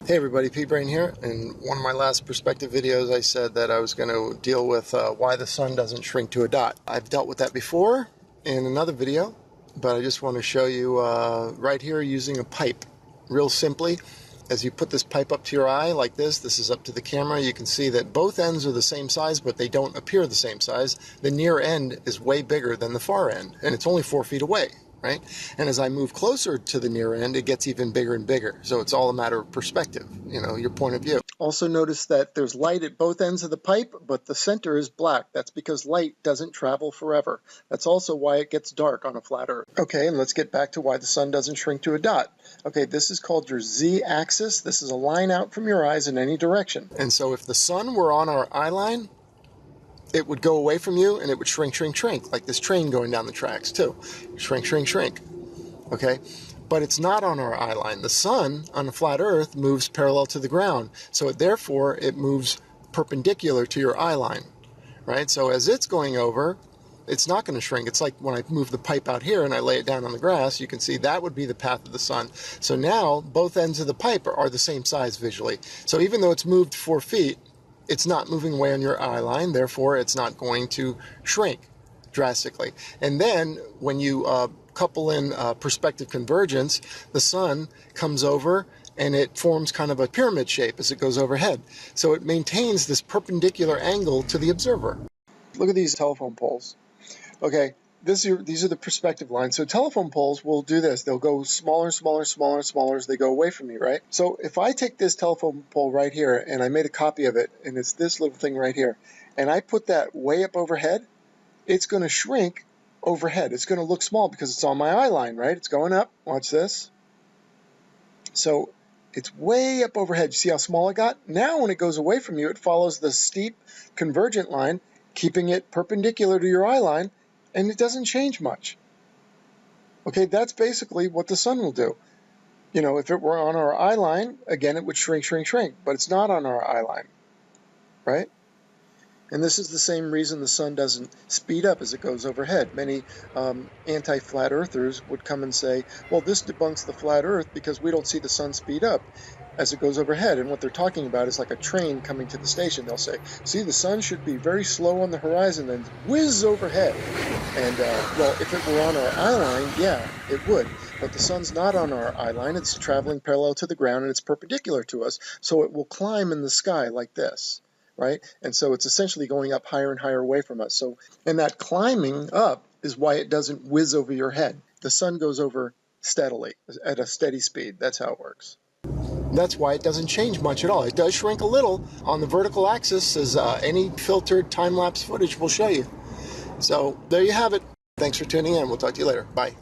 Hey everybody, p-brane here. In one of my last perspective videos I said that I was going to deal with why the sun doesn't shrink to a dot. I've dealt with that before in another video, but I just want to show you right here using a pipe. Real simply, as you put this pipe up to your eye like this is up to the camera, you can see that both ends are the same size, but they don't appear the same size. The near end is way bigger than the far end, and it's only 4 feet away. Right? And as I move closer to the near end, it gets even bigger and bigger. So it's all a matter of perspective, your point of view. Also notice that there's light at both ends of the pipe, but the center is black. That's because light doesn't travel forever. That's also why it gets dark on a flat Earth. Okay, and let's get back to why the sun doesn't shrink to a dot. Okay, this is called your z-axis. This is a line out from your eyes in any direction. And so if the sun were on our eye line, it would go away from you and it would shrink, shrink, shrink, like this train going down the tracks too. Shrink, shrink, shrink. Okay? But it's not on our eye line. The sun on a flat Earth moves parallel to the ground. So therefore it moves perpendicular to your eye line. Right? So as it's going over, it's not going to shrink. It's like when I move the pipe out here and I lay it down on the grass, you can see that would be the path of the sun. So now both ends of the pipe are the same size visually. So even though it's moved 4 feet, it's not moving away on your eye line, therefore it's not going to shrink drastically. And then when you couple in perspective convergence, the sun comes over and it forms kind of a pyramid shape as it goes overhead. So it maintains this perpendicular angle to the observer. Look at these telephone poles. Okay, these are the perspective lines. So telephone poles will do this. They'll go smaller, smaller, smaller, smaller as they go away from you, right? So if I take this telephone pole right here and I made a copy of it, and it's this little thing right here, and I put that way up overhead, it's going to shrink overhead. It's going to look small because it's on my eye line, right? It's going up. Watch this. So it's way up overhead. You see how small it got? Now when it goes away from you, it follows the steep convergent line, keeping it perpendicular to your eye line, and it doesn't change much. Okay, that's basically what the sun will do. If it were on our eye line, again, it would shrink, shrink, shrink, but it's not on our eye line, right? And this is the same reason the sun doesn't speed up as it goes overhead. Many anti-flat earthers would come and say, well, this debunks the flat earth because we don't see the sun speed up as it goes overhead. And what they're talking about is like a train coming to the station. They'll say, see, the sun should be very slow on the horizon and whiz overhead. And, well, if it were on our eye line, yeah, it would. But the sun's not on our eye line. It's traveling parallel to the ground and it's perpendicular to us. So it will climb in the sky like this. Right? And so it's essentially going up higher and higher away from us. So, and that climbing up is why it doesn't whiz over your head. The sun goes over steadily, at a steady speed. That's how it works. That's why it doesn't change much at all. It does shrink a little on the vertical axis, as any filtered time-lapse footage will show you. So there you have it. Thanks for tuning in. We'll talk to you later. Bye.